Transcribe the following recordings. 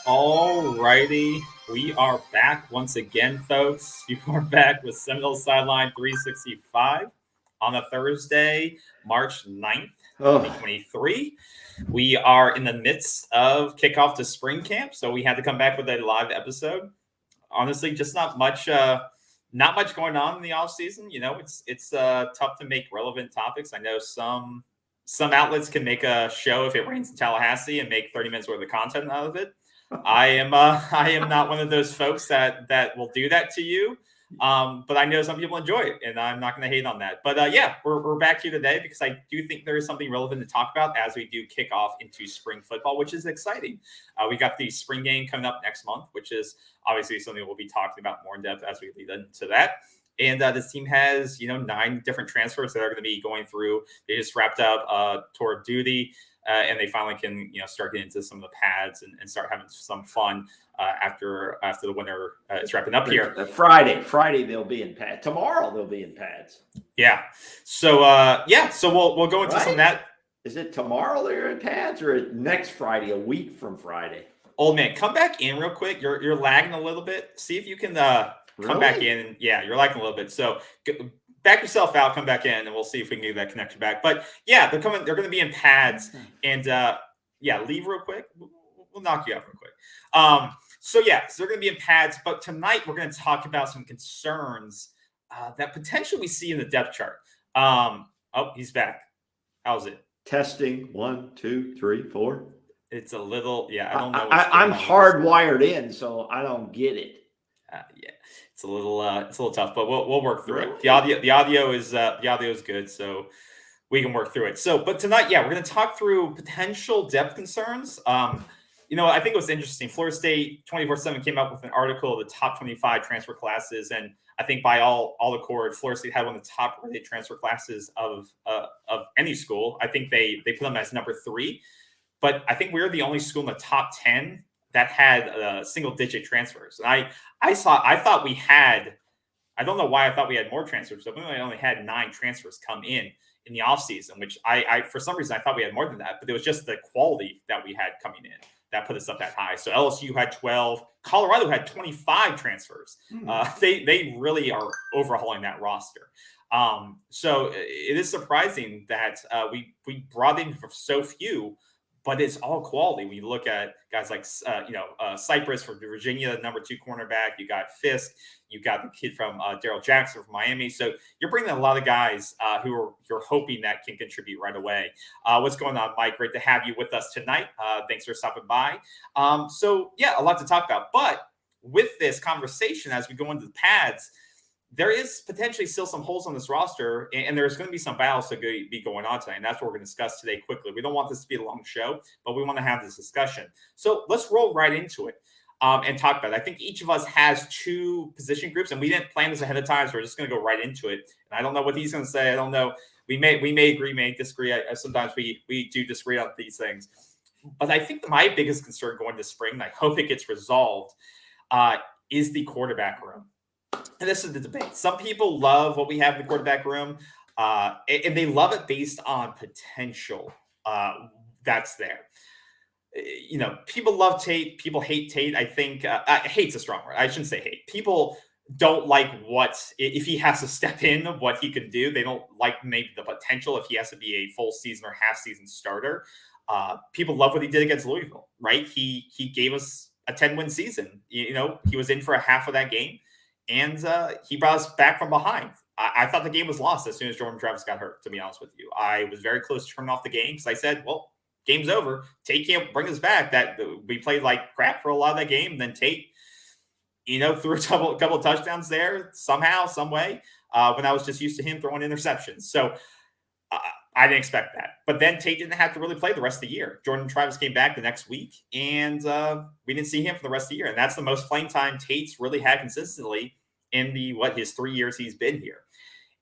All righty. We are back once again, folks. You are back with Seminoles Sideline 365 on a Thursday, March 9th, 2023. We are in the midst of kickoff to spring camp, so we had to come back with a live episode. Honestly, just not much going on in the off season. You know, it's tough to make relevant topics. I know some outlets can make a show if it rains in Tallahassee and make 30 minutes worth of content out of it. I am not one of those folks that will do that to you. But I know some people enjoy it, and I'm not going to hate on that. But yeah, we're back here today because I do think there is something relevant to talk about as we do kick off into spring football, which is exciting. We got the spring game coming up next month, which is obviously something we'll be talking about more in depth as we lead into that. And this team has, 9 different transfers that are going to be going through. They just wrapped up tour of duty. And they finally can, start getting into some of the pads and start having some fun after the winter is wrapping up here. Friday they'll be in pads. Tomorrow they'll be in pads. Yeah. So so we'll go into some of that. Is it tomorrow they're in pads or next Friday, a week from Friday? Old man, come back in real quick. You're lagging a little bit. See if you can come back in. Yeah, you're lagging a little bit. So. Back yourself out, come back in, and we'll see if we can get that connection back. But yeah, they're going to be in pads, and leave real quick. We'll knock you out real quick. So they're going to be in pads. But tonight we're going to talk about some concerns that potentially we see in the depth chart. He's back. How's it? Testing 1, 2, 3, 4. It's a little I don't know. I'm hardwired in, so I don't get it. It's a little tough, but we'll work through it. The audio is good, so we can work through it. So, but tonight, we're going to talk through potential depth concerns. I think it was interesting. Florida State 24/7 came up with an article of the top 25 transfer classes, and I think by all accord, Florida State had one of the top rated transfer classes of any school. I think they put them as number 3, but I think we're the only school in the top 10 that had single-digit transfers. And I thought we had, I don't know why I thought we had more transfers, but we only had 9 transfers come in the offseason, which I for some reason I thought we had more than that, but it was just the quality that we had coming in that put us up that high. So LSU had 12, Colorado had 25 transfers. They really are overhauling that roster. So it is surprising that we brought in for so few, but it's all quality. When you look at guys like, Cypress from Virginia, the number 2 cornerback. You got Fisk. You got the kid from Darrell Jackson from Miami. So you're bringing in a lot of guys who you're hoping that can contribute right away. What's going on, Mike? Great to have you with us tonight. Thanks for stopping by. A lot to talk about. But with this conversation, as we go into the pads, there is potentially still some holes on this roster, and there's going to be some battles to be going on tonight, and that's what we're going to discuss today quickly. We don't want this to be a long show, but we want to have this discussion. So let's roll right into it and talk about it. I think each of us has 2 position groups, and we didn't plan this ahead of time, so we're just going to go right into it. And I don't know what he's going to say. I don't know. We may agree, may disagree. Sometimes we do disagree on these things. But I think my biggest concern going to spring, and I hope it gets resolved, is the quarterback room. And this is the debate. Some people love what we have in the quarterback room, and they love it based on potential that's there. People love Tate. People hate Tate. I think hate's a strong word. I shouldn't say hate. People don't like if he has to step in, what he can do. They don't like maybe the potential if he has to be a full season or half season starter. People love what he did against Louisville, right? He gave us a 10-win season. He was in for a half of that game. And he brought us back from behind. I thought the game was lost as soon as Jordan Travis got hurt, to be honest with you. I was very close to turning off the game because I said, well, game's over. Tate can't bring us back. That we played like crap for a lot of that game. And then Tate, threw a couple of touchdowns there somehow, some way, when I was just used to him throwing interceptions. So I didn't expect that. But then Tate didn't have to really play the rest of the year. Jordan Travis came back the next week, and we didn't see him for the rest of the year. And that's the most playing time Tate's really had consistently in his 3 years he's been here.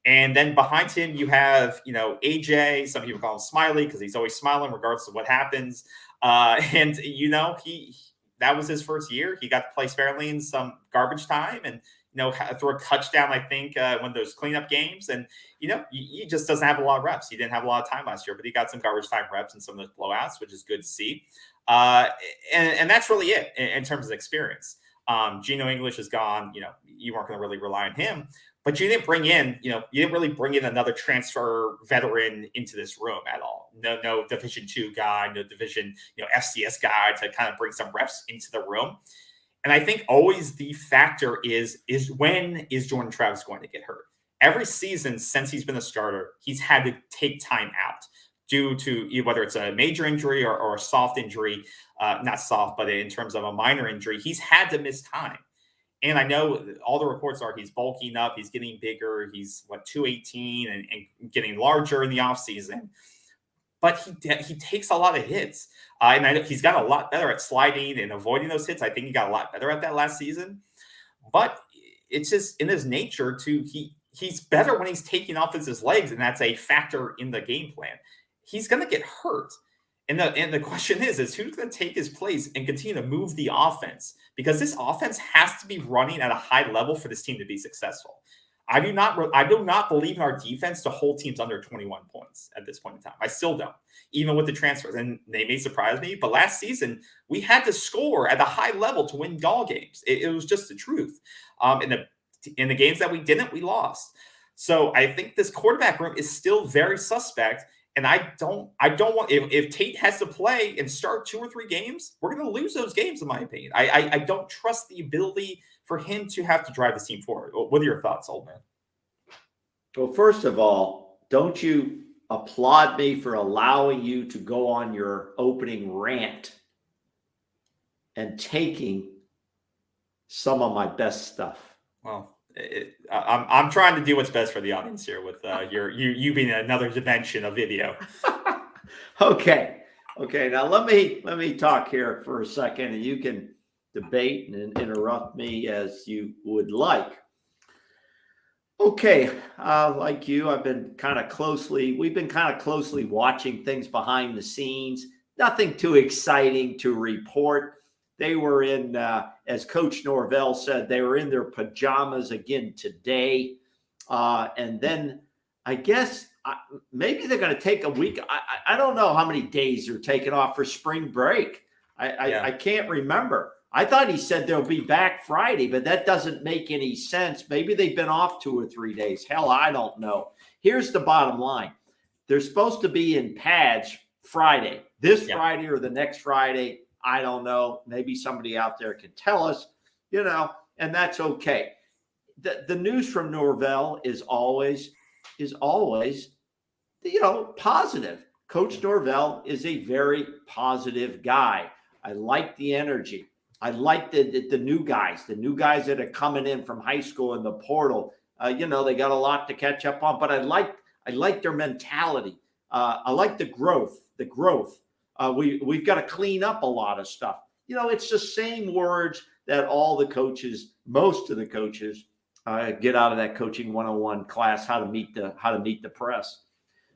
And then behind him, you have, AJ. Some people call him Smiley because he's always smiling regardless of what happens. And that was his first year. He got to play sparingly in some garbage time, and threw a touchdown, I think, one of those cleanup games. And he just doesn't have a lot of reps. He didn't have a lot of time last year, but he got some garbage time reps in some of those blowouts, which is good to see. And that's really it in terms of experience. Geno English is gone. You weren't going to really rely on him. But you didn't bring in, you didn't really bring in another transfer veteran into this room at all. No Division II guy, no Division, FCS guy to kind of bring some reps into the room. And I think always the factor is when is Jordan Travis going to get hurt? Every season since he's been a starter, he's had to take time out due to whether it's a major injury or a soft injury, not soft, but in terms of a minor injury, he's had to miss time. And I know all the reports are he's bulking up, he's getting bigger, he's 218 and getting larger in the offseason. But he takes a lot of hits. And I know he's got a lot better at sliding and avoiding those hits. I think he got a lot better at that last season. But it's just in his nature he's better when he's taking off his legs, and that's a factor in the game plan. He's going to get hurt. And the question is who's going to take his place and continue to move the offense? Because this offense has to be running at a high level for this team to be successful. I do not believe in our defense to hold teams under 21 points at this point in time. I still don't, even with the transfers. And they may surprise me, but last season we had to score at a high level to win ball games. It was just the truth. In the games that we didn't, we lost. So I think this quarterback room is still very suspect. And I don't want, if Tate has to play and start 2 or 3 games, we're going to lose those games, in my opinion. I don't trust the ability for him to have to drive this team forward. What are your thoughts, old man? Well, first of all, don't you applaud me for allowing you to go on your opening rant and taking some of my best stuff? Well, I'm trying to do what's best for the audience here with you being another dimension of video. Okay. Now let me talk here for a second, and you can debate and interrupt me as you would like. Okay, like you, we've been kind of closely watching things behind the scenes. Nothing too exciting to report. They were in, as Coach Norvell said, they were in their pajamas again today. And then I guess maybe they're going to take a week. I don't know how many days they're taking off for spring break. I can't remember. I thought he said they'll be back Friday, but that doesn't make any sense. Maybe they've been off 2 or 3 days. Hell, I don't know. Here's the bottom line. They're supposed to be in pads Friday, Friday or the next Friday. I don't know. Maybe somebody out there can tell us, and that's okay. The news from Norvell is always, positive. Coach Norvell is a very positive guy. I like the energy. I like the new guys that are coming in from high school in the portal. They got a lot to catch up on, but I like their mentality. I like the growth. We've got to clean up a lot of stuff. It's the same words that most of the coaches get out of that coaching 101 class, how to meet the press.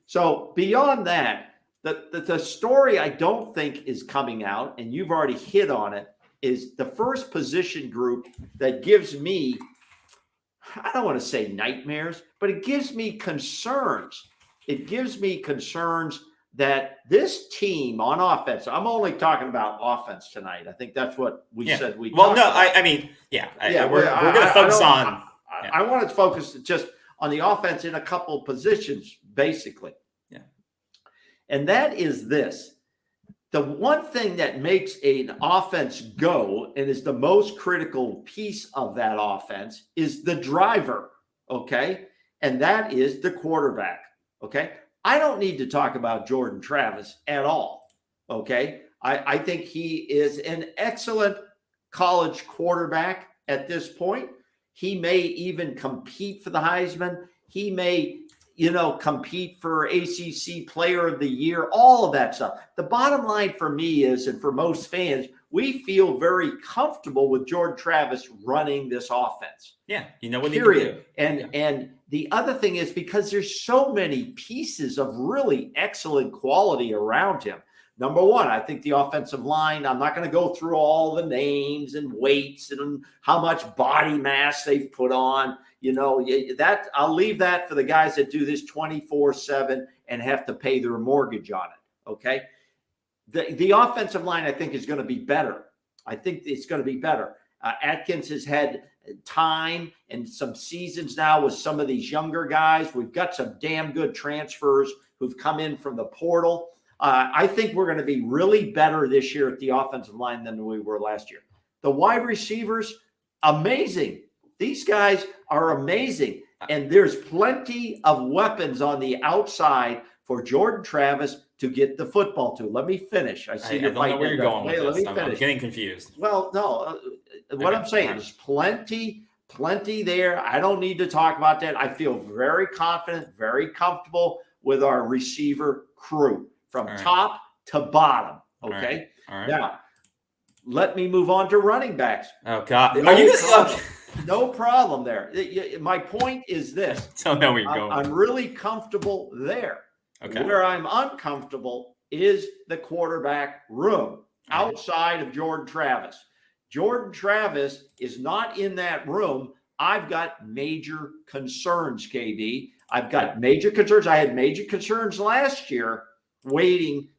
So beyond that, the story I don't think is coming out, and you've already hit on it, is the first position group that gives me, I don't want to say nightmares, but it gives me concerns. It gives me concerns that this team on offense, I'm only talking about offense tonight. I think that's what we said. We're going to focus on. I want to focus just on the offense in a couple of positions, basically. Yeah. And that is this. The one thing that makes an offense go and is the most critical piece of that offense is the driver, okay? And that is the quarterback, okay? I don't need to talk about Jordan Travis at all, okay? I think he is an excellent college quarterback at this point. He may even compete for the Heisman. He may, compete for ACC Player of the Year, all of that stuff. The bottom line for me is, and for most fans, we feel very comfortable with Jordan Travis running this offense. Yeah, what period. And the other thing is, because there's so many pieces of really excellent quality around him. Number one, I think the offensive line, I'm not going to go through all the names and weights and how much body mass they've put on. That I'll leave that for the guys that do this 24/7 and have to pay their mortgage on it. Okay. The offensive line, I think, is going to be better. I think it's going to be better. Atkins has had time and some seasons now with some of these younger guys. We've got some damn good transfers who've come in from the portal. I think we're going to be really better this year at the offensive line than we were last year. The wide receivers, amazing. These guys are amazing. And there's plenty of weapons on the outside for Jordan Travis to get the football to. Let me finish. I don't know where you're going with this. I'm getting confused. Well, no. What I'm saying is plenty there. I don't need to talk about that. I feel very confident, very comfortable with our receiver crew from top to bottom. Okay. All right. Now, let me move on to running backs. Oh, God. No problem there. My point is this. Don't know where you're going. I'm really comfortable there. Okay. Where I'm uncomfortable is the quarterback room outside of Jordan Travis. Jordan Travis is not in that room. I've got major concerns, KB. I've got major concerns. I had major concerns last year waiting,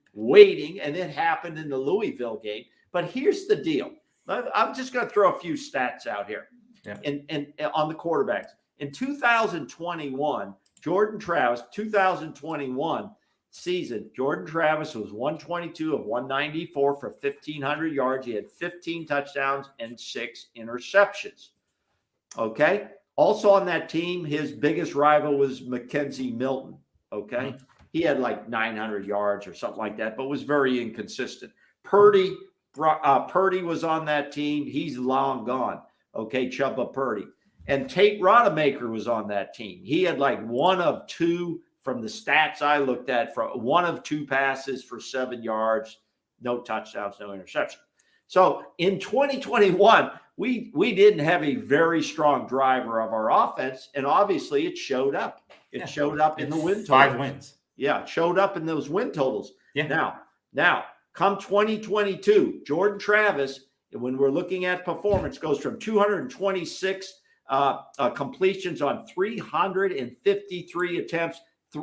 and it happened in the Louisville game. But here's the deal. I'm just going to throw a few stats out here. Yeah. And on the quarterbacks. In 2021, Jordan Travis, 2021 season, Jordan Travis was 122 of 194 for 1,500 yards. He had 15 touchdowns and 6 interceptions. Okay. Also on that team, his biggest rival was Mackenzie Milton. Okay. Mm-hmm. He had like 900 yards or something like that, but was very inconsistent. Purdy was on that team. He's long gone. Okay. Chubba Purdy. And Tate Rodemaker was on that team. He had like 1 of 2 from the stats I looked at, for 1 of 2 passes for 7 yards, no touchdowns, no interception. So in 2021, we didn't have a very strong driver of our offense, and obviously it showed up. It showed up in the win totals. 5 wins. Yeah, it showed up in those win totals. Yeah. Now, come 2022, Jordan Travis, when we're looking at performance, goes from 226 completions on 353 attempts,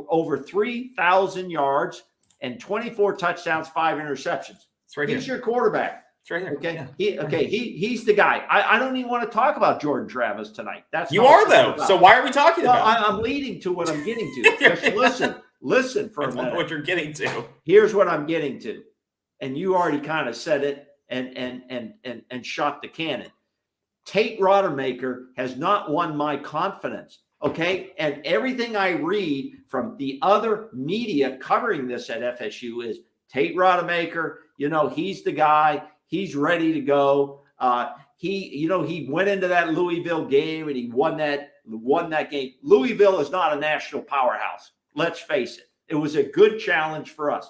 over 3,000 yards, and 24 touchdowns, 5 interceptions. It's right He's here. your quarterback. It's right here. Okay. Yeah. He's the guy. I don't even want to talk about Jordan Travis tonight. That's you are though. So why are we talking about? I'm leading to what I'm getting to. Just listen for a minute. What you're getting to. Here's what I'm getting to, and you already kind of said it and shot the cannon. Tate Rodemaker has not won my confidence. Okay. And everything I read from the other media covering this at FSU is Tate Rodemaker, he's the guy. He's ready to go. He went into that Louisville game and he won that game. Louisville is not a national powerhouse. Let's face it. It was a good challenge for us.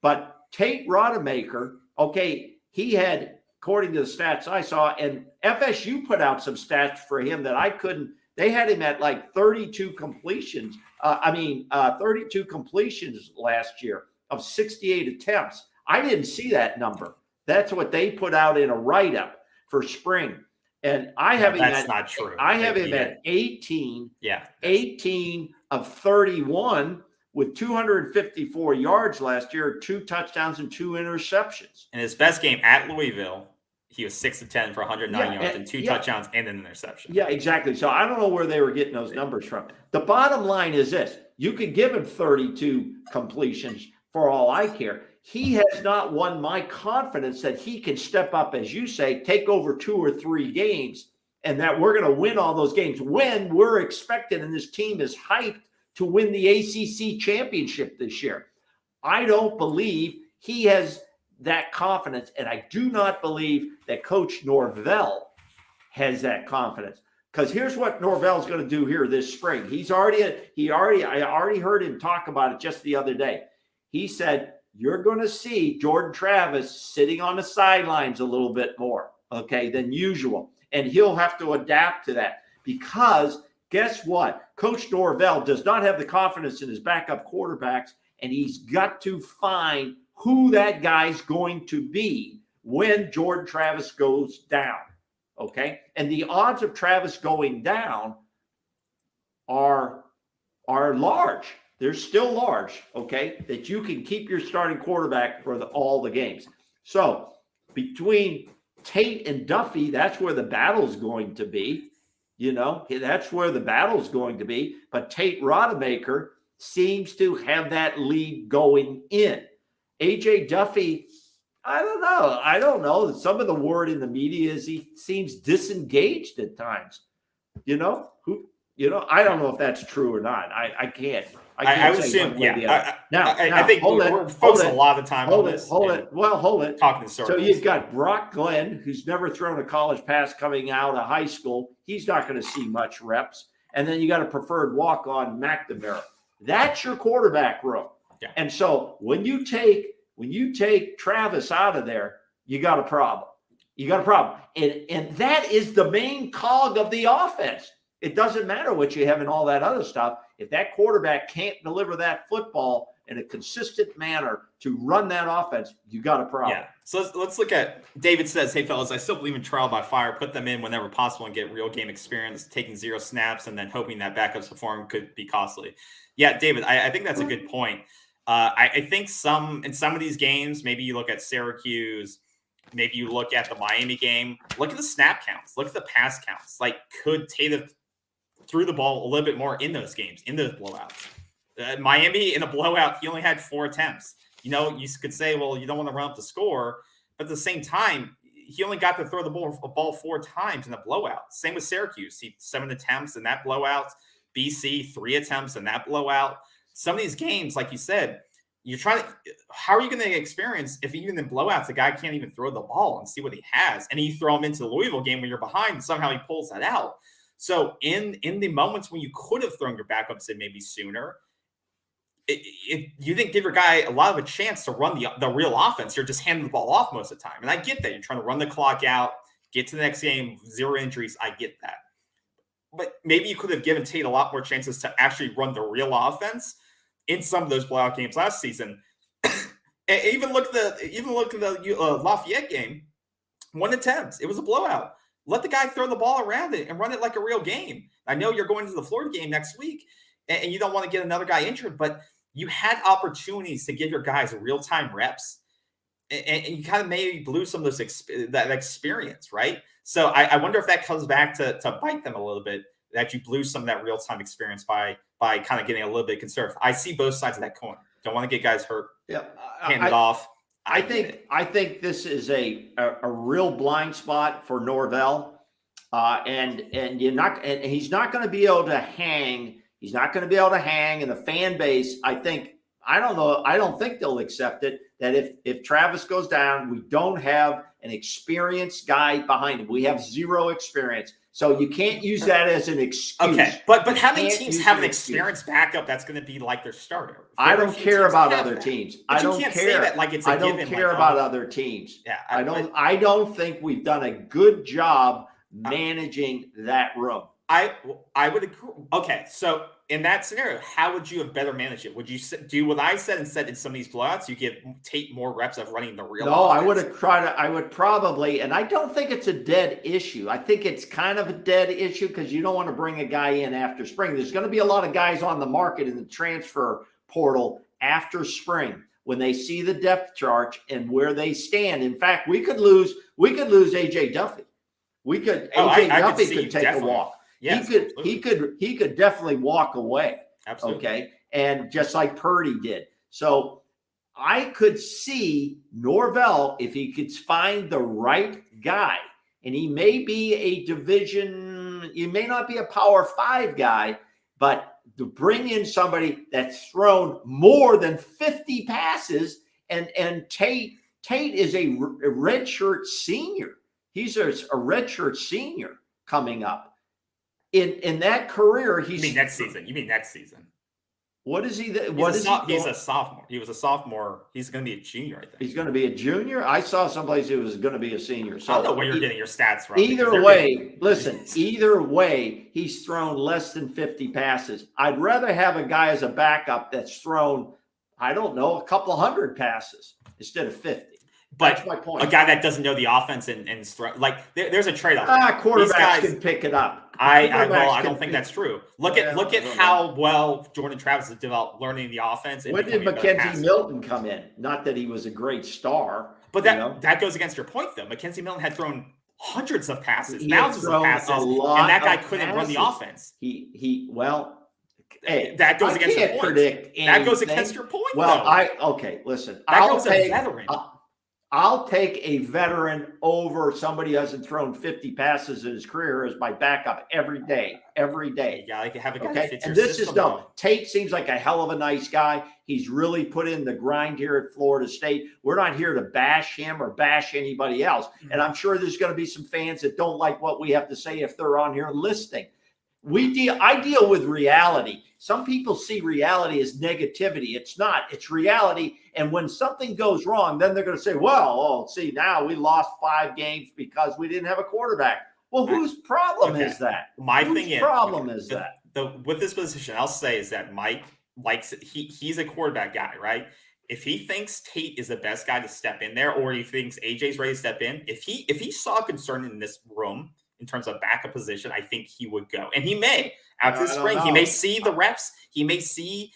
But Tate Rodemaker, okay, he had, according to the stats I saw, and FSU put out some stats for him that I couldn't. They had him at like 32 completions. 32 completions last year of 68 attempts. I didn't see that number. That's what they put out in a write-up for spring. And I have him that's not true. I have him at 18. Yeah. 18 of 31 with 254 yards last year, 2 touchdowns and 2 interceptions. In his best game at Louisville, he was 6 of 10 for 109 yards and 2 touchdowns and an interception. Yeah, exactly. So I don't know where they were getting those numbers from. The bottom line is this. You could give him 32 completions for all I care. He has not won my confidence that he can step up, as you say, take over 2 or 3 games, and that we're going to win all those games when we're expected, and this team is hyped to win the ACC championship this year. I don't believe he has that confidence, and I do not believe that Coach Norvell has that confidence. Because here's what Norvell's going to do here this spring. I already heard him talk about it just the other day. He said, you're going to see Jordan Travis sitting on the sidelines a little bit more, okay, than usual. And he'll have to adapt to that because guess what? Coach Norvell does not have the confidence in his backup quarterbacks, and he's got to find who that guy's going to be when Jordan Travis goes down, okay? And the odds of Travis going down are large. They're still large, okay, that you can keep your starting quarterback for all the games. So between Tate and Duffy, that's where the battle's going to be. That's where the battle's going to be. But Tate Rodemaker seems to have that lead going in. AJ Duffy, I don't know. Some of the word in the media is he seems disengaged at times. I don't know if that's true or not. I can't. I would assume, yeah. I think we're focusing a lot of the time on this. Hold it. Talking in circles. So you've got Brock Glenn, who's never thrown a college pass coming out of high school. He's not going to see much reps. And then you got a preferred walk-on McNamara. That's your quarterback room. Yeah. And so when you take Travis out of there, you got a problem. And that is the main cog of the offense. It doesn't matter what you have and all that other stuff. If that quarterback can't deliver that football in a consistent manner to run that offense, you got a problem. Yeah. So let's look at David says, hey, fellas, I still believe in trial by fire. Put them in whenever possible and get real game experience. Taking 0 snaps and then hoping that backups perform could be costly. Yeah, David, I think that's a good point. I think in some of these games, maybe you look at Syracuse, maybe you look at the Miami game, look at the snap counts, look at the pass counts. Like, could Tate have threw the ball a little bit more in those games, in those blowouts? Miami in a blowout, he only had 4 attempts. You could say, well, you don't want to run up the score, but at the same time, he only got to throw the ball 4 times in a blowout. Same with Syracuse. 7 attempts in that blowout. BC, 3 attempts in that blowout. Some of these games, like you said, how are you going to experience if even in blowouts, the guy can't even throw the ball and see what he has? And you throw him into the Louisville game when you're behind, and somehow he pulls that out. So in the moments when you could have thrown your backups in maybe sooner, you didn't give your guy a lot of a chance to run the real offense. You're just handing the ball off most of the time. And I get that. You're trying to run the clock out, get to the next game, 0 injuries. I get that. But maybe you could have given Tate a lot more chances to actually run the real offense in some of those blowout games last season. And even look at the Lafayette game. 1 attempt. It was a blowout. Let the guy throw the ball around it and run it like a real game. I know you're going to the Florida game next week, and you don't want to get another guy injured, but you had opportunities to give your guys real-time reps, and you kind of maybe blew some of that experience, right? So I wonder if that comes back to bite them a little bit, that you blew some of that real-time experience by kind of getting a little bit conservative. I see both sides of that coin. Don't want to get guys hurt. Yeah, hand it off. I think this is a real blind spot for Norvell, and he's not going to be able to hang. He's not going to be able to hang, and the fan base. I don't think they'll accept it. That if Travis goes down, we don't have an experienced guy behind him. We have 0 experience. So you can't use that as an excuse. Okay, but how many teams have an experienced backup that's going to be like their starter? I don't care about other teams. I don't care. Say that like it's a given. I don't care about other teams. Yeah, I don't think we've done a good job managing that room. I would agree. Okay, so in that scenario, how would you have better managed it? Would you do what I said instead in some of these blowouts? You give Tate more reps of running the real. No, offense? I would probably, and I don't think it's a dead issue. I think it's kind of a dead issue because you don't want to bring a guy in after spring. There's going to be a lot of guys on the market in the transfer portal after spring when they see the depth chart and where they stand. In fact, we could lose AJ Duffy. AJ Duffy could take a walk. Yes, he could definitely walk away. Absolutely. Okay. And just like Purdy did. So I could see Norvell, if he could find the right guy, and he may be he may not be a Power 5 guy, but to bring in somebody that's thrown more than 50 passes, and Tate is a redshirt senior. He's a redshirt senior coming up. in that career, You mean next season? You mean next season? What is he? He's a sophomore. He was a sophomore. He's going to be a junior, I think. He's going to be a junior. I saw someplace he was going to be a senior. So I don't know where you're getting your stats from. Either way, listen. Either way, he's thrown less than 50 passes. I'd rather have a guy as a backup that's thrown, I don't know, a couple hundred passes instead of 50. But that's my point. A guy that doesn't know the offense and there's a trade-off. Quarterbacks can pick it up. I don't think that's true. Look at how well Jordan Travis has developed learning the offense. When did Mackenzie Milton come in? Not that he was a great star. But that goes against your point, though. Mackenzie Milton had thrown hundreds of passes, thousands of passes, and that guy couldn't run the offense. Hey, that goes against your point. Predict anything. That goes against your point. Well, listen. I'll take a veteran over somebody who hasn't thrown 50 passes in his career as my backup every day. You gotta have a guy that fits and your this system. is no. Tate seems like a hell of a nice guy. He's really put in the grind here at Florida State. We're not here to bash him or bash anybody else. Mm-hmm. And I'm sure there's going to be some fans that don't like what we have to say if they're on here listening. I deal with reality. Some people see reality as negativity. It's not. It's reality. And when something goes wrong, then they're going to say, see, now we lost 5 games because we didn't have a quarterback. Well, whose problem is that? Whose problem is that? With this position, I'll say is that Mike likes it. He's a quarterback guy, right? If he thinks Tate is the best guy to step in there, or he thinks AJ's ready to step in, if he saw concern in this room in terms of backup position, I think he would go. And he may after the spring, he may see the reps. He may see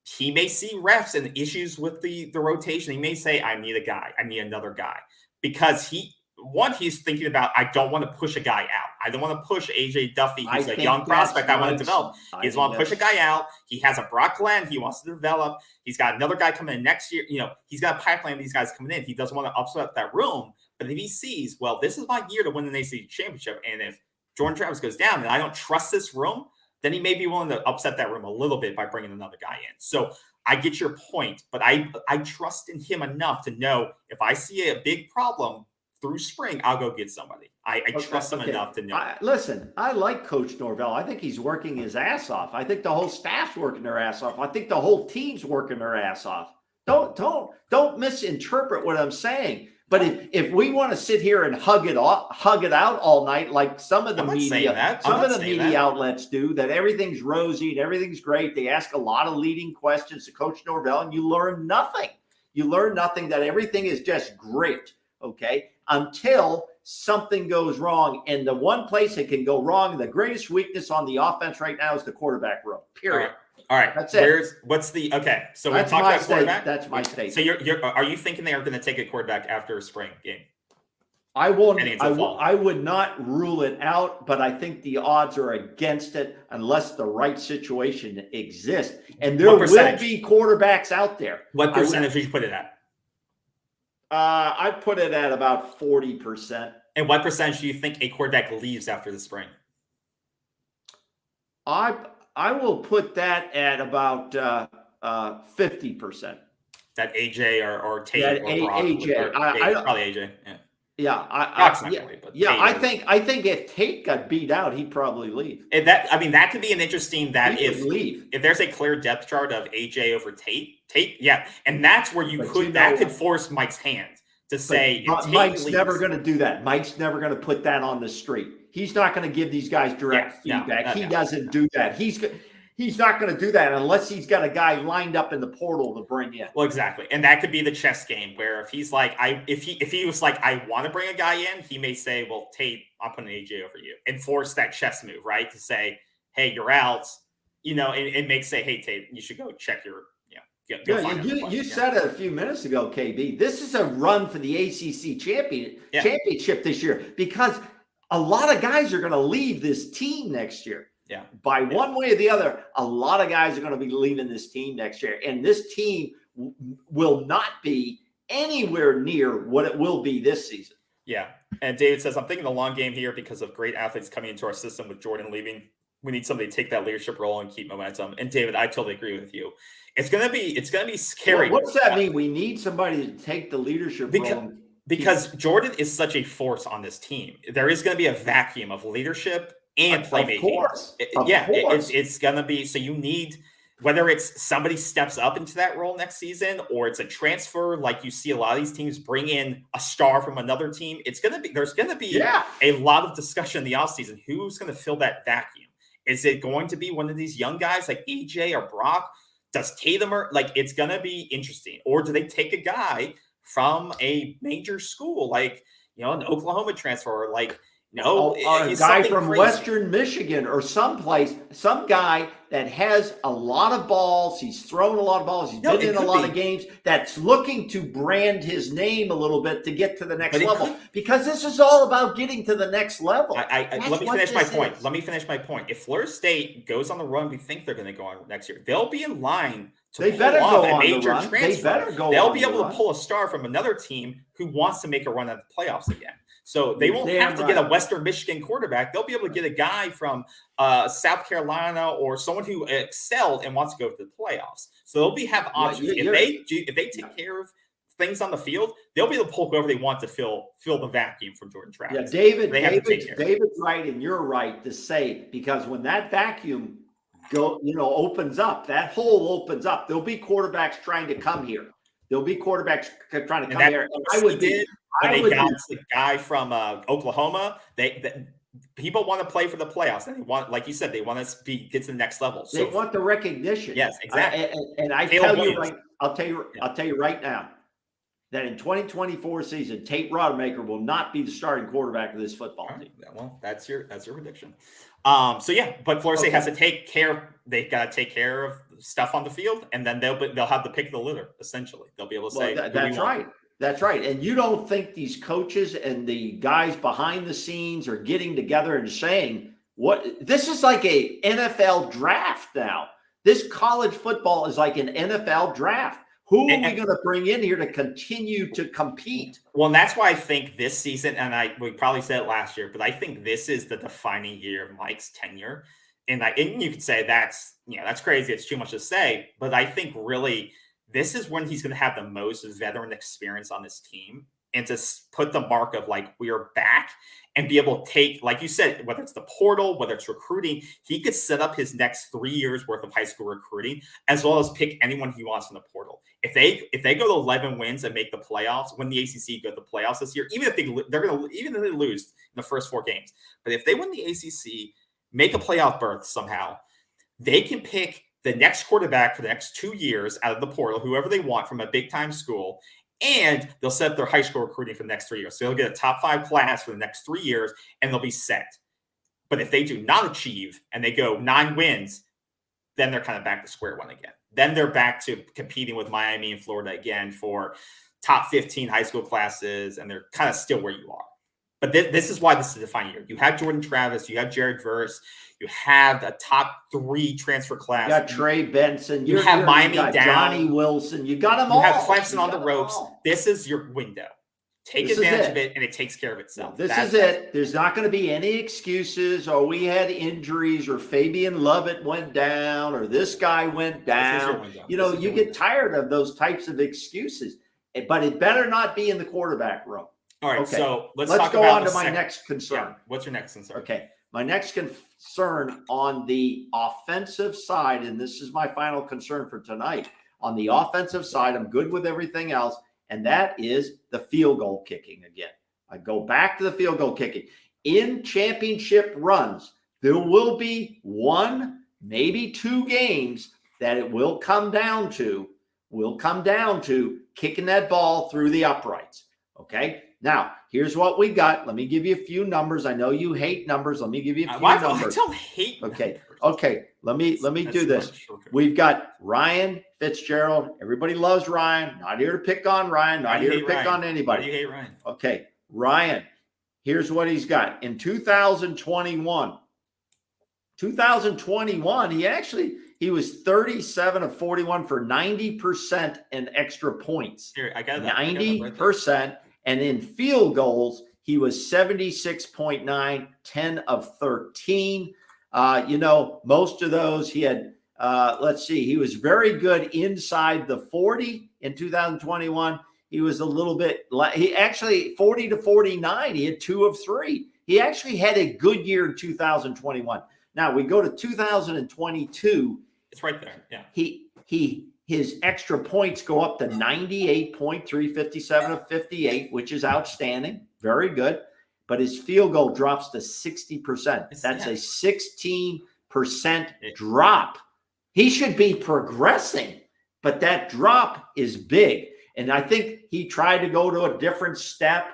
refs and issues with the rotation. He may say, I need a guy. I need another guy. Because he's thinking about, I don't want to push a guy out. I don't want to push AJ Duffy. He's a young prospect I want to develop. He doesn't want to push a guy out. He has a Brock Glenn he wants to develop. He's got another guy coming in next year. He's got a pipeline of these guys coming in. He doesn't want to upset that room. But if he sees, well, this is my year to win the ACC championship, and if Jordan Travis goes down and I don't trust this room, then he may be willing to upset that room a little bit by bringing another guy in. So I get your point, but I trust in him enough to know if I see a big problem through spring, I'll go get somebody. I trust him enough to know. Listen, I like Coach Norvell. I think he's working his ass off. I think the whole staff's working their ass off. I think the whole team's working their ass off. Don't misinterpret what I'm saying. But if we want to sit here and hug it out all night, like some of the media outlets do, that everything's rosy and everything's great. They ask a lot of leading questions to Coach Norvell, and you learn nothing. You learn nothing. That everything is just great, okay? Until something goes wrong, and the one place it can go wrong, the greatest weakness on the offense right now is the quarterback room. Period. All right, that's it. So we're talking about quarterback. That's my state. So are you thinking they are going to take a quarterback after a spring game? I would not rule it out, but I think the odds are against it unless the right situation exists. And there will be quarterbacks out there. What percentage would you put it at? I'd put it at about 40%. And what percentage do you think a quarterback leaves after the spring? I will put that at about 50%. That AJ or Tate or Brock, AJ. Probably AJ. Yeah. I think if Tate got beat out, he'd probably leave. And that could be an interesting leave. If there's a clear depth chart of AJ over Tate, yeah, and that's where that could force Mike's hand to say. Mike's never going to do that. Mike's never going to put that on the street. He's not going to give these guys direct feedback. He doesn't do that. He's not going to do that unless he's got a guy lined up in the portal to bring in. Well, exactly, and that could be the chess game where if he's like, if he was like, I want to bring a guy in, he may say, well, Tate, I'm putting AJ over you, and force that chess move, right? To say, hey, you're out, and make say, hey, Tate, you should go check your. You said it a few minutes ago, KB. This is a run for the ACC championship this year because a lot of guys are going to leave this team next year. Yeah. By one way or the other, a lot of guys are going to be leaving this team next year. And this team will not be anywhere near what it will be this season. Yeah. And David says, I'm thinking the long game here because of great athletes coming into our system with Jordan leaving. We need somebody to take that leadership role and keep momentum. And David, I totally agree with you. It's gonna be scary. What does that mean? We need somebody to take the leadership role. Because Jordan is such a force on this team. There is going to be a vacuum of leadership and playmaking. Of course. It's going to be, so you need, whether it's somebody steps up into that role next season or it's a transfer, like you see a lot of these teams bring in a star from another team. There's going to be a lot of discussion in the offseason. Who's going to fill that vacuum? Is it going to be one of these young guys like AJ or Brock? Does Tatum it's going to be interesting? Or do they take a guy from a major school, like, an Oklahoma transfer, or like, a guy from Western Michigan or some guy that has a lot of balls. He's thrown a lot of balls. He's been in a lot of games, that's looking to brand his name a little bit to get to the next level. Because this is all about getting to the next level. Let me finish my point. Let me finish my point. If Florida State goes on the run we think they're going to go on next year, they'll be in line to pull off a major transfer. They'll be able to pull a star from another team who wants to make a run at the playoffs again. So they won't have to get a Western Michigan quarterback. They'll be able to get a guy from South Carolina or someone who excelled and wants to go to the playoffs. So they'll have options. If they take care of things on the field, they'll be able to pull whoever they want to fill the vacuum from Jordan Travis. Yeah, David's right, and you're right to say, because when that vacuum opens up, that hole opens up. There'll be quarterbacks trying to come here. There'll be quarterbacks trying to come here. And when they got the guy from Oklahoma, people want to play for the playoffs, and they want, like you said, they want to get to the next level. So they want the recognition. Yes, exactly. I'll tell you right now that in 2024 season, Tate Rodemaker will not be the starting quarterback of this football team. Well, that's your prediction. But Florida State has to take care. They've got to take care of stuff on the field, and then they'll have the pick of the litter. Essentially, they'll be able to say, "That's right." That's right. And you don't think these coaches and the guys behind the scenes are getting together and saying, this is like a NFL draft now. This college football is like an NFL draft. Who are we going to bring in here to continue to compete? Well, and that's why I think this season, and we probably said it last year, but I think this is the defining year of Mike's tenure. And you could say that's crazy. It's too much to say. But I think really this is when he's going to have the most veteran experience on this team, and to put the mark of we are back and be able to take, like you said, whether it's the portal, whether it's recruiting, he could set up his next 3 years worth of high school recruiting, as well as pick anyone he wants in the portal. If they go to 11 wins and make the playoffs, when the ACC go to the playoffs this year, even if they lose in the first 4 games, but if they win the ACC, make a playoff berth somehow, they can pick the next quarterback for the next 2 years out of the portal, whoever they want from a big-time school, and they'll set up their high school recruiting for the next 3 years. So they'll get a top 5 class for the next 3 years, and they'll be set. But if they do not achieve and they go 9 wins, then they're kind of back to square one again. Then they're back to competing with Miami and Florida again for top 15 high school classes, and they're kind of still where you are. But this is why this is a defining year. You have Jordan Travis, you have Jared Verse, you have a top 3 transfer class. You got Trey Benson. You have Miami down. Johnny Wilson. You got them all. You have Clemson on the ropes. This is your window. Take advantage of it, and it takes care of itself. This is it. There's not going to be any excuses, or we had injuries, or Fabian Lovett went down, or this guy went down. You get tired of those types of excuses, but it better not be in the quarterback room. All right, okay. So let's go on to my next concern. Yeah. What's your next concern? Okay, my next concern on the offensive side, and this is my final concern for tonight. On the offensive side, I'm good with everything else, and that is the field goal kicking again. I go back to the field goal kicking. In championship runs, there will be 1, maybe 2 games that it will come down to kicking that ball through the uprights. Okay. Now, here's what we got. Let me give you a few numbers. I know you hate numbers. Let me give you a few numbers. I don't hate numbers. Okay. Let me do this. We've got Ryan Fitzgerald. Everybody loves Ryan. Not here to pick on Ryan. Not here to pick on anybody. Why do you hate Ryan? Okay. Ryan, here's what he's got. In 2021, he was 37 of 41 for 90% in extra points. Here, I got that. 90%. And in field goals, he was 76.9, 10 of 13. Most of those he had, he was very good inside the 40 in 2021. He was a little bit, he actually 40 to 49. He had 2 of 3. He actually had a good year in 2021. Now we go to 2022. It's right there. Yeah. His extra points go up to 98.3, 57 of 58, which is outstanding. Very good. But his field goal drops to 60%. That's a 16% drop. He should be progressing, but that drop is big. And I think he tried to go to a different step,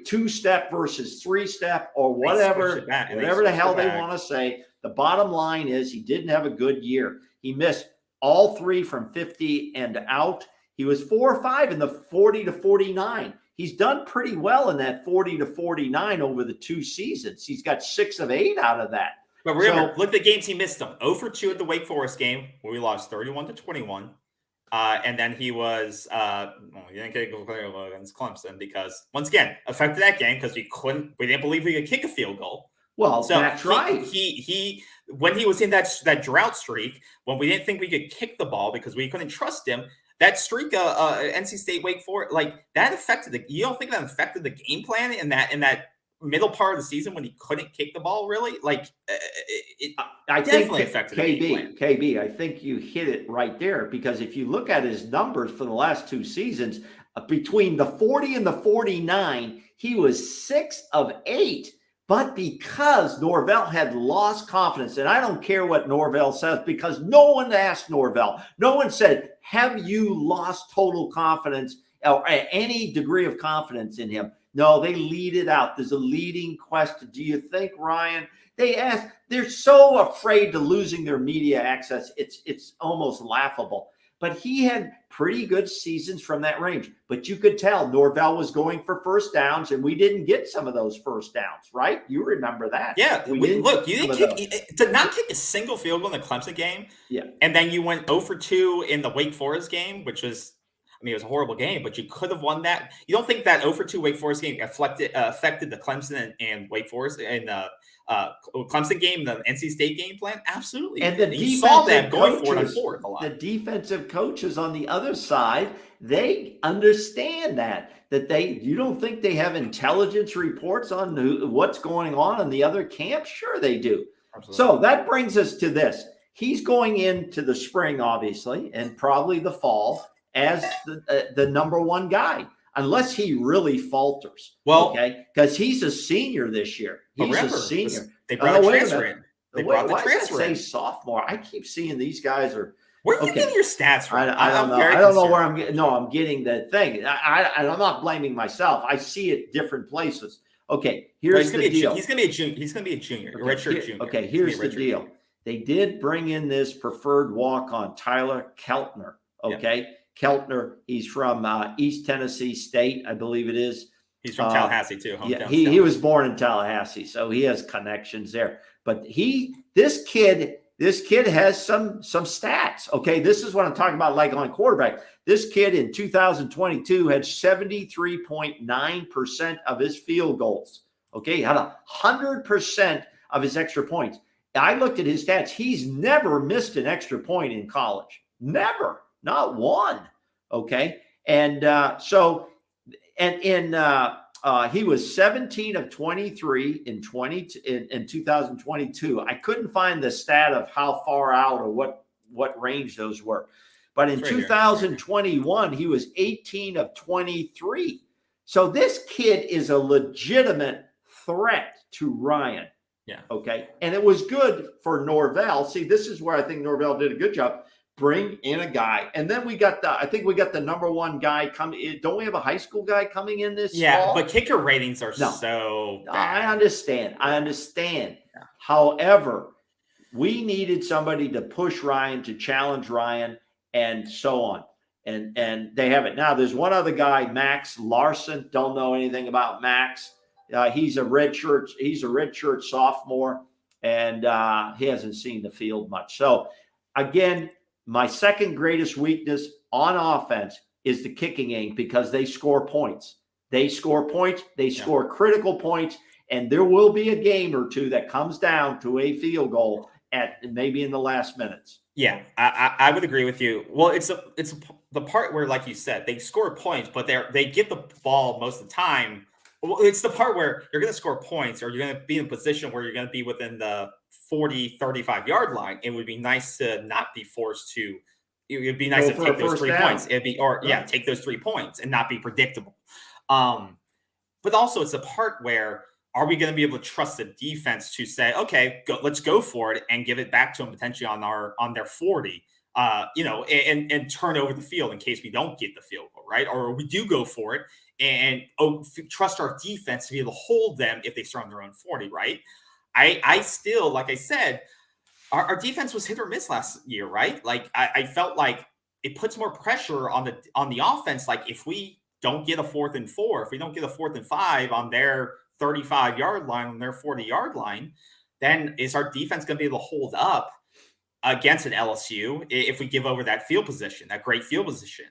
two-step versus three-step, or whatever the hell they want to say. The bottom line is he didn't have a good year. He missed all three from 50 and out. He was 4 or 5 in the 40 to 49. He's done pretty well in that 40 to 49 over the 2 seasons. He's got 6 of 8 out of that. But remember, look at the games he missed them. 0 for 2 at the Wake Forest game, where we lost 31-21. And then he was he didn't get a goal against Clemson because, once again, affected that game because we didn't believe we could kick a field goal. Well, so that's right. He when he was in that drought streak, when we didn't think we could kick the ball because we couldn't trust him, that streak, NC State Wake Forest, like that affected you don't think that affected the game plan in that middle part of the season when he couldn't kick the ball? Really, like I definitely affected the game plan. KB, I think you hit it right there, because if you look at his numbers for the last 2 seasons, between the 40 and the 49, he was 6 of 8. But because Norvell had lost confidence, and I don't care what Norvell says, because no one asked Norvell. No one said, have you lost total confidence or any degree of confidence in him? No, they lead it out. There's a leading question. Do you think, Ryan? They ask, they're so afraid to losing their media access. It's almost laughable. But he had pretty good seasons from that range. But you could tell Norvell was going for first downs, and we didn't get some of those first downs, right? You remember that. Yeah. Look, you did not kick a single field goal in the Clemson game. Yeah. And then you went 0 for 2 in the Wake Forest game, which was, it was a horrible game, but you could have won that. You don't think that 0 for 2 Wake Forest game affected the Clemson and Wake Forest and Clemson game, the NC State game plan? Absolutely. And you saw them going for it on fourth a lot. The defensive coaches on the other side, they understand that you don't think they have intelligence reports on what's going on in the other camp? Sure they do. Absolutely. So that brings us to this. He's going into the spring, obviously, and probably the fall as the number 1 guy, unless he really falters. Well, okay, because he's a senior this year. He's a senior. They brought the transfer in. They brought the transfer in. Say sophomore. I keep seeing these guys are. Where are you getting your stats from? I don't know. I don't know where I'm getting. No, I'm getting the thing. I'm not blaming myself. I see it different places. Okay, here's the deal. He's going to be a junior. He's going to be a junior. A redshirt junior. Okay, here's the deal. Junior. They did bring in this preferred walk-on, Tyler Keltner. Okay. Yeah. Keltner, he's from East Tennessee State, I believe it is. He's from Tallahassee too. Yeah, he was born in Tallahassee, so he has connections there. But this kid has some stats. Okay, this is what I'm talking about, like on quarterback. This kid in 2022 had 73.9% of his field goals. Okay, he had 100% of his extra points. I looked at his stats. He's never missed an extra point in college. Never. Not one. Okay. And he was 17 of 23 in 2022. I couldn't find the stat of how far out or what range those were. But in 2021, he was 18 of 23. So this kid is a legitimate threat to Ryan. Yeah. Okay. And it was good for Norvell. See, this is where I think Norvell did a good job. Bring in a guy. And then I think we got the number 1 guy coming in. Don't we have a high school guy coming in this fall? But kicker ratings are so bad. I understand. Yeah. However, we needed somebody to push Ryan, to challenge Ryan, and so on. And they have it. Now, there's one other guy, Max Larson. Don't know anything about Max. He's a redshirt sophomore, and he hasn't seen the field much. So, again, my second greatest weakness on offense is the kicking game, because they score points. They score points. They score critical points. And there will be a game or two that comes down to a field goal at maybe in the last minutes. Yeah, I would agree with you. Well, it's the part where, like you said, they score points, but they get the ball most of the time Well, it's the part where you're going to score points or you're going to be in a position where you're going to be within the 40, 35-yard line. It would be nice to not be forced to. It'd be nice Go to for a take those first 3 down. points. It'd be, or yeah, Right. take those 3 points and not be predictable. But also, it's a part where are we going to be able to trust the defense to say, okay, let's go for it and give it back to them potentially on their 40, and turn over the field in case we don't get the field goal, right? Or we do go for it and trust our defense to be able to hold them if they start on their own 40, right? I still, like I said, our defense was hit or miss last year, right? Like I felt like it puts more pressure on the offense. Like if we don't get a 4th and 4, if we don't get a 4th and 5 on their 35-yard line, on their 40-yard line, then is our defense going to be able to hold up against an LSU if we give over that field position, that great field position?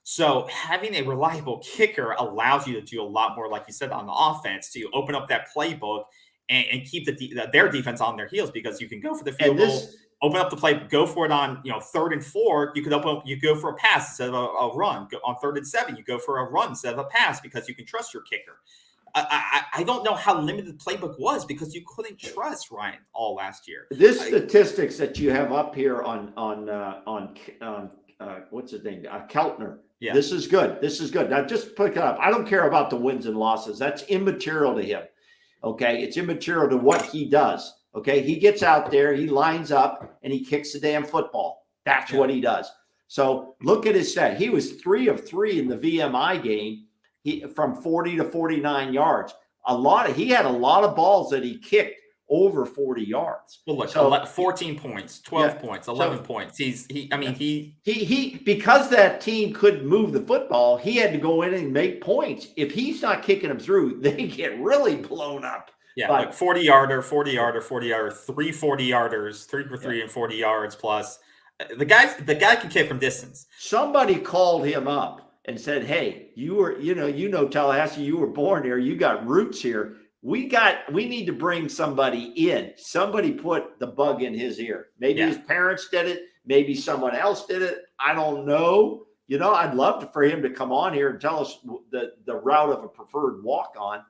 So having a reliable kicker allows you to do a lot more, like you said, on the offense, to open up that playbook and keep their defense on their heels, because you can go for the field goal, open up the play, go for it on 3rd and 4. You go for a pass instead of a run. On 3rd and 7, you go for a run instead of a pass because you can trust your kicker. I don't know how limited the playbook was because you couldn't trust Ryan all last year. This statistics that you have up here on what's his name? Keltner. Yeah. This is good. This is good. Now just pick it up. I don't care about the wins and losses. That's immaterial to him. Okay. It's immaterial to what he does. Okay. He gets out there, he lines up, and he kicks the damn football. That's what he does. So look at his stat. He was 3 of 3 in the VMI game. From 40 to 49 yards. He had a lot of balls that he kicked over 40 yards. Well, look, 14 points, 12 points, 11 points. He because that team couldn't move the football, he had to go in and make points. If he's not kicking them through, they get really blown up. Yeah, but, like 40-yarder, 40-yarder, 40-yarder, 3 40-yarders, 3 for 3 and 40 yards plus. The guy can kick from distance. Somebody called him up and said, hey, you know, Tallahassee, you were born here. You got roots here. We need to bring somebody in. Somebody put the bug in his ear. Maybe his parents did it. Maybe someone else did it. I don't know. I'd love for him to come on here and tell us the route of a preferred walk-on,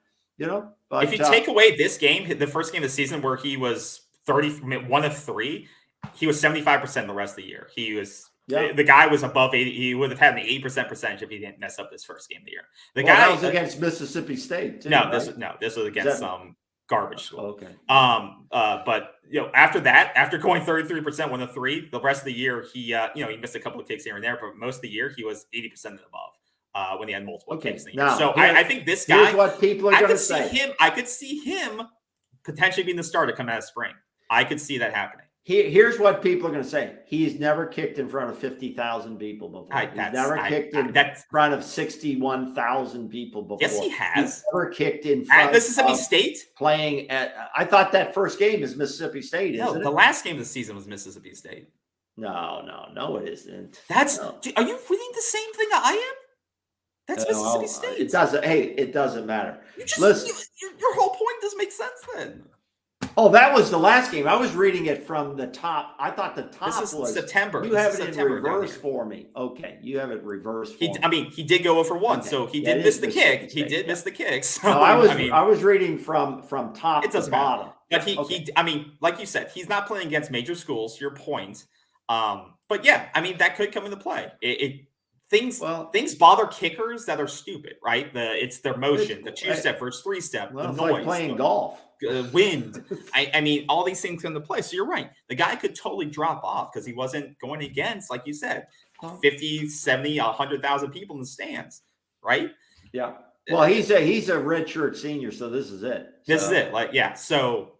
But if you take away this game, the first game of the season where he was 1 of 3, he was 75% the rest of the year. He was the guy was above 80. He would have had an 80% percentage if he didn't mess up this first game of the year. That was against Mississippi State too. This was against some garbage school. Okay. But after going 33%, 1 of 3, the rest of the year he missed a couple of kicks here and there, but most of the year he was 80% and above when he had multiple kicks in the year. So I think this guy, here's what people are going to say. I could see him potentially being the starter coming out of spring. I could see that happening. Here's what people are going to say. He's never kicked in front of 50,000 people before. He's never kicked in front of 61,000 people before. Yes, he has. He's never kicked in front at Mississippi State. Playing at, I thought that first game is Mississippi State, isn't it? The last game of the season was Mississippi State. No, it isn't. Are you reading the same thing I am? That's Mississippi State. It doesn't. Hey, it doesn't matter. Listen, your whole point doesn't make sense then. Oh, that was the last game. I was reading it from the top. I thought the top was September. You have it in reverse for me. Okay, you have it reversed for me. He did go over 1, so he did miss the kick. He did miss the kick. So I was reading from top to bottom. But like you said, he's not playing against major schools. Your point. But yeah, that could come into play. Things bother kickers that are stupid, right? It's their motion, the 2-step versus 3-step, the noise, like playing golf. Wind. All these things come into play. So you're right. The guy could totally drop off because he wasn't going against, like you said, 50, 70, 100,000 people in the stands, right? Yeah. Well, he's a redshirt senior, so this is it. This is it. So,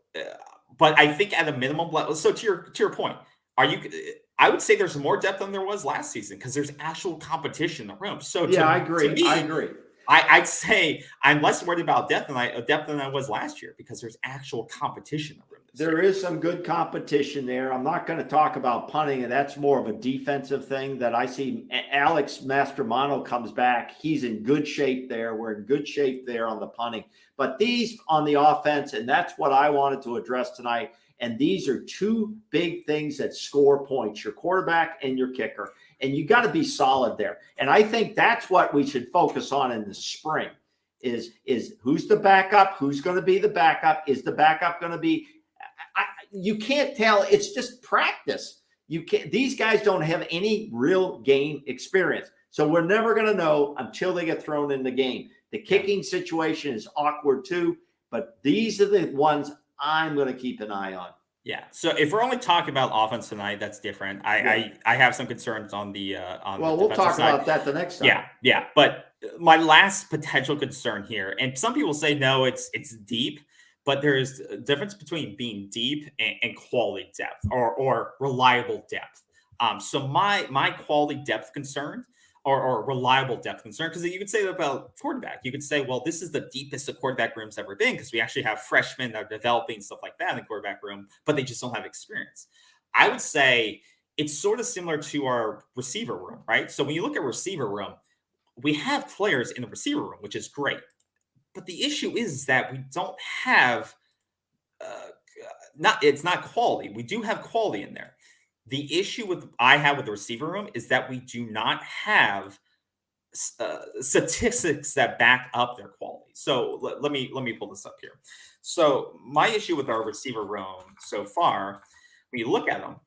but I think at a minimum level. So to your point, I would say there's more depth than there was last season because there's actual competition in the room. So I agree. I agree. I'd say I'm less worried about depth than I was last year because there's actual competition in the room. There is some good competition there. I'm not going to talk about punting, and that's more of a defensive thing that I see. Alex Mastromano comes back. He's in good shape there. We're in good shape there on the punting. But these on the offense, and that's what I wanted to address tonight. And these are 2 big things that score points, your quarterback and your kicker. And you got to be solid there. And I think that's what we should focus on in the spring is who's the backup? Who's going to be the backup? Is the backup going to be? You can't tell. It's just practice. You can't. These guys don't have any real game experience, so we're never going to know until they get thrown in the game. The kicking situation is awkward too, but these are the ones I'm going to keep an eye on. Yeah. So if we're only talking about offense tonight, that's different. I have some concerns on the Well, we'll talk about that the next time. Yeah. But my last potential concern here, and some people say no, it's deep, but there's a difference between being deep and quality depth or reliable depth. So my quality depth concern or reliable depth concern, because you could say that about quarterback. You could say, well, this is the deepest the quarterback room's ever been because we actually have freshmen that are developing stuff like that in the quarterback room, but they just don't have experience. I would say it's sort of similar to our receiver room, right? So when you look at receiver room, we have players in the receiver room, which is great. But the issue is that we don't have it's not quality. We do have quality in there. The issue I have with the receiver room is that we do not have statistics that back up their quality. So let me pull this up here. So my issue with our receiver room so far, when you look at them,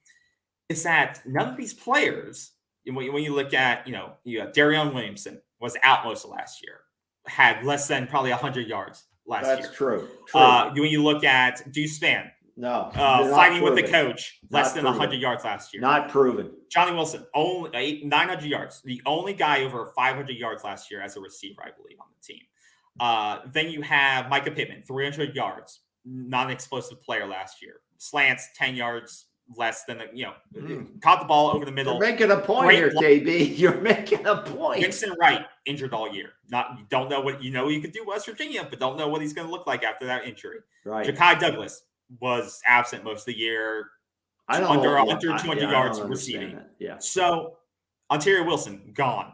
is that none of these players, when you look at, you have Darion Williamson was out most of last year, had less than probably 100 yards last year. That's true. When you look at Deuce Spann, fighting with the coach, less than 100 yards last year. Not proven. Johnny Wilson, only 900 yards. The only guy over 500 yards last year as a receiver, I believe, on the team. Then you have Micah Pittman, 300 yards, non-explosive player last year. Slants, 10 yards less than, caught the ball over the middle. You're making a point here, KB. You're making a point. Dixon Wright, injured all year. You don't know what, you could do West Virginia, but don't know what he's going to look like after that injury. Right. Ja'Kai Douglas was absent most of the year. Under 200 yards receiving. Yeah. So Ontario Wilson gone.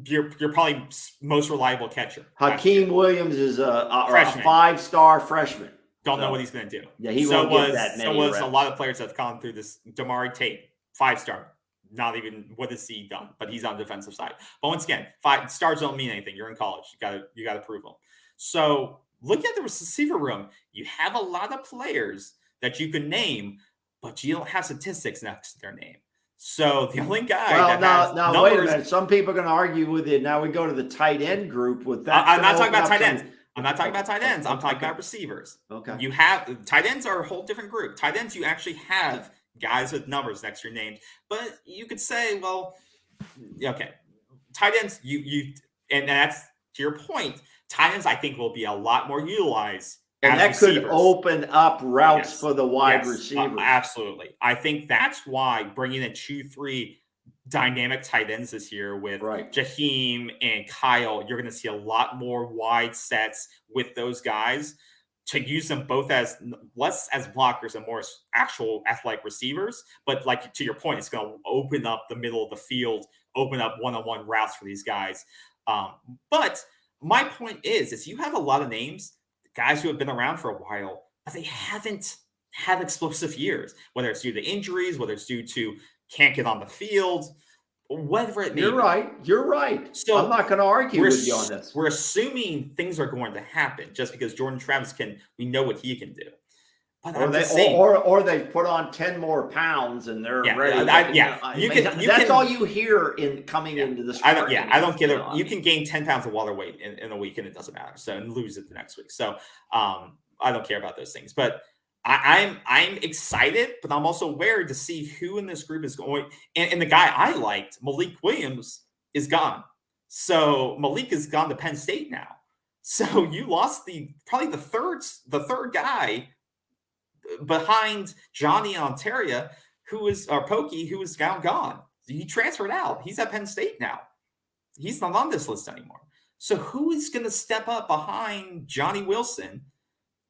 You're probably most reliable catcher. Hakeem Williams is a 5-star freshman. Don't know what he's going to do. Yeah, he won't get that many reps. A lot of players that have gone through this. Damari Tate, 5-star. Not even what has he done, but he's on the defensive side. But once again, 5 stars don't mean anything. You're in college. You got to prove them. So look at the receiver room. You have a lot of players that you can name, but you don't have statistics next to their name. So the only guy now wait a minute. Some people are going to argue with it. Now we go to the tight end group with that. I'm not talking about tight ends. I'm not talking about tight ends. I'm talking about receivers. Okay. You have tight ends are a whole different group. Tight ends, you actually have guys with numbers next to your names. But you could say, well, okay, tight ends, and that's to your point. Tight ends, I think, will be a lot more utilized. And that could open up routes for the wide receivers. Absolutely. I think that's why bringing in 2-3 dynamic tight ends this year with Jaheim and Kyle, you're going to see a lot more wide sets with those guys to use them both as less as blockers and more as actual athletic receivers. But like to your point, it's going to open up the middle of the field, open up one-on-one routes for these guys. But my point is you have a lot of names, guys who have been around for a while, but they haven't had explosive years, whether it's due to injuries, whether it's due to can't get on the field, whatever it may be. You're right. So I'm not going to argue with you on this. We're assuming things are going to happen just because Jordan Travis we know what he can do. But or they put on 10 more pounds and they're ready. That's all you hear into the spring. I don't get it. You can gain 10 pounds of water weight in a week and it doesn't matter. So and lose it the next week. So I don't care about those things. But I'm excited, but I'm also wary to see who in this group is going. And the guy I liked, Malik Williams, is gone. So Malik is gone to Penn State now. So you lost probably the third guy behind Johnny Ontario, Pokey, who is now gone. He transferred out. He's at Penn State now. He's not on this list anymore. So who is going to step up behind Johnny Wilson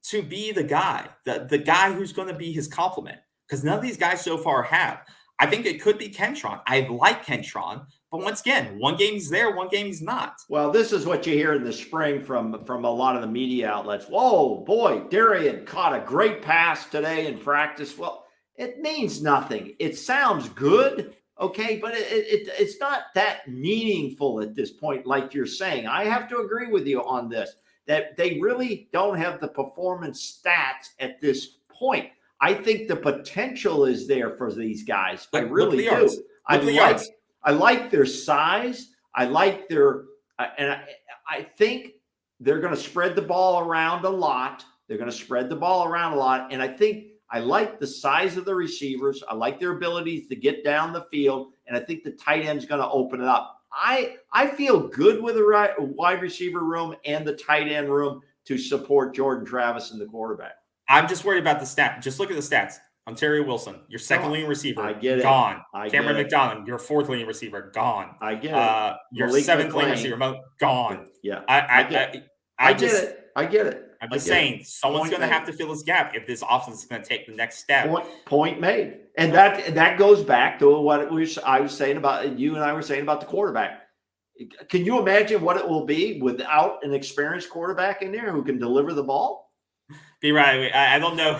to be the guy, the guy who's going to be his complement? Because none of these guys so far have. I think it could be Kentron. I like Kentron, but once again, one game he's there, one game he's not. Well, this is what you hear in the spring from a lot of the media outlets. Whoa, boy, Darian caught a great pass today in practice. Well, it means nothing. It sounds good, Okay, but it's not that meaningful at this point, like you're saying. I have to agree with you on this, that they really don't have the performance stats at this point. I think the potential is there for these guys. I really look at the do. yards. Look at the yards. I like their size. I like their and I think they're going to spread the ball around a lot. They're going to spread the ball around a lot, and I think I like the size of the receivers. I like their abilities to get down the field, and I think the tight end is going to open it up. I feel good with the wide receiver room and the tight end room to support Jordan Travis and the quarterback. I'm just worried about the stat. Just look at the stats. Ontario Wilson, your second leading receiver, I get it. Gone. I Cameron get it. McDonald, your fourth leading receiver, gone. I get it. Your Malik seventh leading McClain. receiver, gone. Yeah. I get it. I get it. I'm just saying, someone's going to have to fill this gap if this offense is going to take the next step. Point made. And that goes back to what I was saying about you and I were saying about the quarterback. Can you imagine what it will be without an experienced quarterback in there who can deliver the ball? B. Riley, I don't know.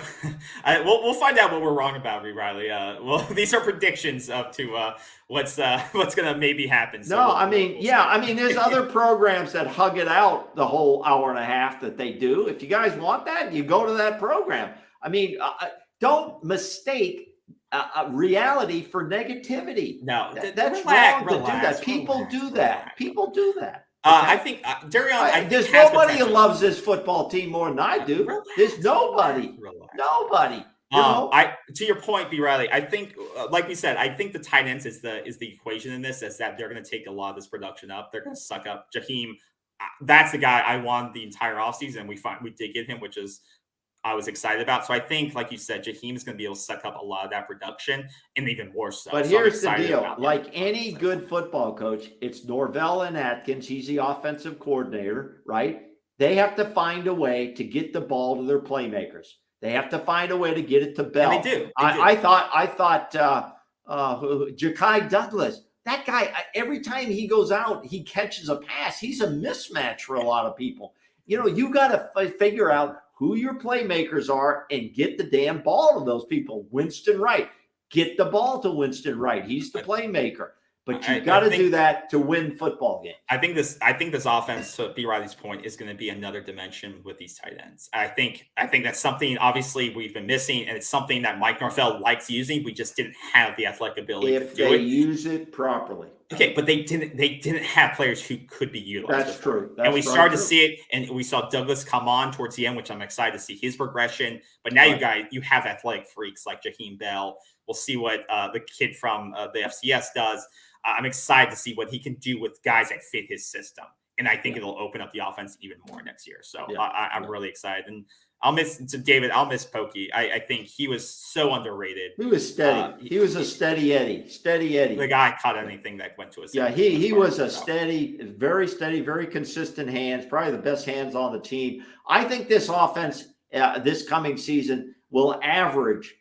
We'll find out what we're wrong about, B. Riley. Well, these are predictions up to what's going to maybe happen. So there's other programs that hug it out the whole hour and a half that they do. If you guys want that, you go to that program. I mean, don't mistake reality for negativity. No, that's wrong to do that. People do that. People do that. Okay. I think Darion. There's nobody who loves this football team more than I do. There's nobody. Nobody. To your point, B. Riley, I think, like we said, I think the tight ends is the equation in this, is that they're going to take a lot of this production up. They're going to suck up Jaheim. That's the guy I wanted the entire offseason. We did get him, which is I was excited about. So I think, like you said, Jaheim is going to be able to suck up a lot of that production, and even more so. But here's the deal. Like any good football coach, it's Norvell and Atkins. He's the offensive coordinator, right? They have to find a way to get the ball to their playmakers. They have to find a way to get it to Bell. And they do. I thought Ja'Kai Douglas, that guy, every time he goes out, he catches a pass. He's a mismatch for a lot of people. You got to figure out who your playmakers are and get the damn ball to those people. Winston Wright, get the ball to Winston Wright. He's the playmaker. But you got to do that to win football games. I think this offense, to B. Riley's point, is going to be another dimension with these tight ends. I think that's something obviously we've been missing, and it's something that Mike Norvell likes using. We just didn't have the athletic ability to do it. If they use it properly. Okay, but they didn't have players who could be utilized. That's true. And we started to see it, and we saw Douglas come on towards the end, which I'm excited to see his progression. But now you have athletic freaks like Jaheim Bell. We'll see what the kid from the FCS does. I'm excited to see what he can do with guys that fit his system. And I think it'll open up the offense even more next year. So I'm really excited. And I'll miss Pokey. I think he was so underrated. He was steady. He was a steady Eddie. The guy caught anything that went to his hand. Yeah, he was a steady, very consistent hands, probably the best hands on the team. I think this offense this coming season will average,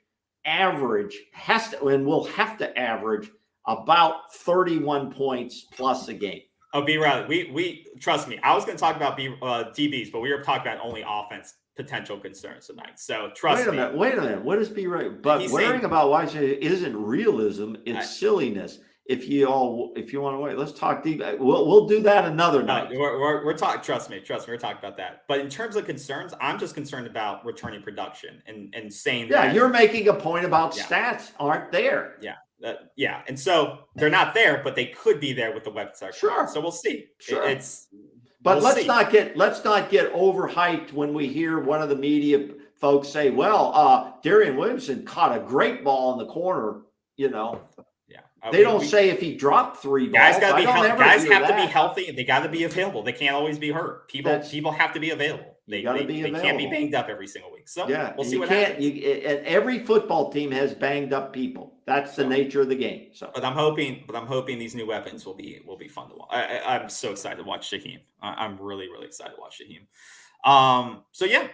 will have to average about 31 points plus a game. Oh, B. Riley, we trust me. I was going to talk about DBs, but we were talking about only offense potential concerns tonight. So trust me. Wait a minute. What is B. Riley? But worrying about why it isn't realism, it's silliness. If you want to wait, let's talk deep. We'll do that another night. We're talking. Trust me. We're talking about that. But in terms of concerns, I'm just concerned about returning production and saying that. You're making a point about stats aren't there. Yeah. And so they're not there, but they could be there with the website. Sure. So we'll see. Sure. Let's not get overhyped when we hear one of the media folks say, well, Darian Williamson caught a great ball in the corner, They don't say if he dropped 3 balls. Guys have to be healthy. They got to be available. They can't always be hurt. People have to be available. They can't be banged up every single week. So we'll see what happens. Every football team has banged up people. That's the nature of the game. So, but I'm hoping these new weapons will be fun to watch. I'm so excited to watch Jaheim. I'm really, really excited to watch Jaheim. So yeah.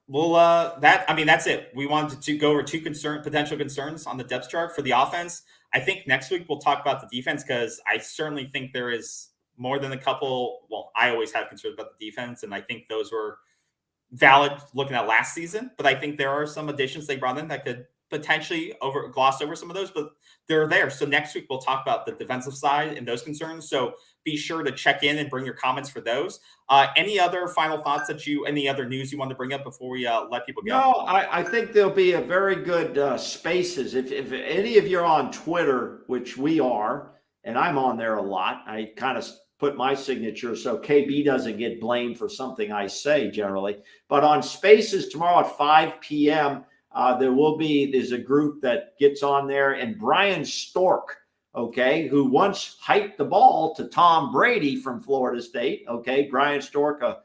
Well, that's it. We wanted to go over 2 potential concerns on the depth chart for the offense. I think next week we'll talk about the defense, because I certainly think there is more than a couple. Well, I always have concerns about the defense, and I think those were valid looking at last season. But I think there are some additions they brought in that could potentially gloss over some of those, but they're there. So next week we'll talk about the defensive side and those concerns. So be sure to check in and bring your comments for those. Any other final thoughts any other news you want to bring up before we let people go? No, I think there'll be a very good spaces. If any of you are on Twitter, which we are, and I'm on there a lot, I kind of put my signature so KB doesn't get blamed for something I say generally. But on Spaces tomorrow at 5 p.m., there's a group that gets on there, and Brian Stork, okay, who once hiked the ball to Tom Brady from Florida State. Okay, Brian Stork, a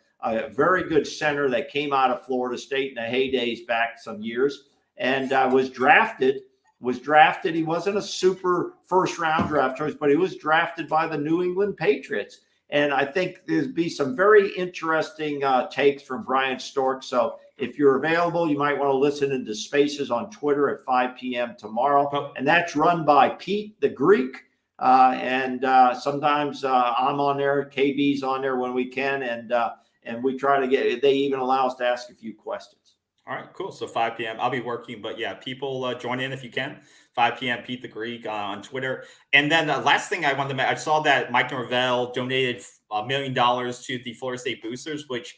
very good center that came out of Florida State in the heydays back some years, and was drafted. He wasn't a super first round draft choice, but he was drafted by the New England Patriots. And I think there'll be some very interesting takes from Brian Stork. So if you're available, you might want to listen into Spaces on Twitter at 5 p.m. tomorrow. And that's run by Pete the Greek. And sometimes I'm on there, KB's on there when we can. And we try to they even allow us to ask a few questions. All right, cool. So 5 p.m. I'll be working, but yeah, people join in if you can. 5 p.m. Pete the Greek on Twitter. And then the last thing I wanted to mention, I saw that Mike Norvell donated $1 million to the Florida State Boosters, which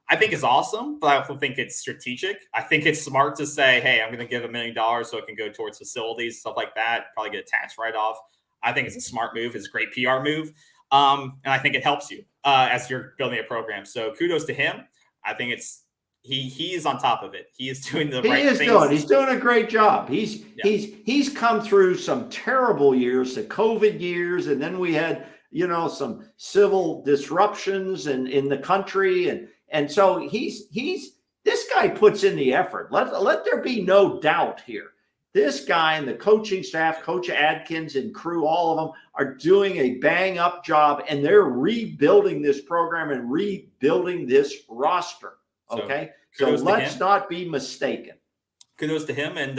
I think is awesome, but I also think it's strategic. I think it's smart to say, hey, I'm going to give $1 million so it can go towards facilities, stuff like that, probably get a tax write-off. I think it's a smart move. It's a great PR move. And I think it helps you as you're building a program. So kudos to him. I think he is on top of it. He is doing the right things. He's doing a great job. He's come through some terrible years, the COVID years, and then we had, some civil disruptions in the country. And so this guy puts in the effort. Let there be no doubt here. This guy and the coaching staff, Coach Adkins and crew, all of them are doing a bang up job, and they're rebuilding this program and rebuilding this roster. Okay, so let's not be mistaken. Kudos to him. And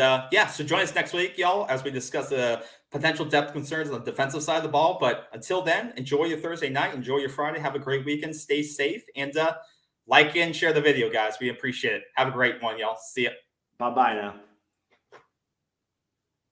so join us next week, y'all, as we discuss the potential depth concerns on the defensive side of the ball. But until then, enjoy your Thursday night, enjoy your Friday, have a great weekend, stay safe, and like and share the video, guys. We appreciate it. Have a great one, y'all. See ya. Bye-bye now.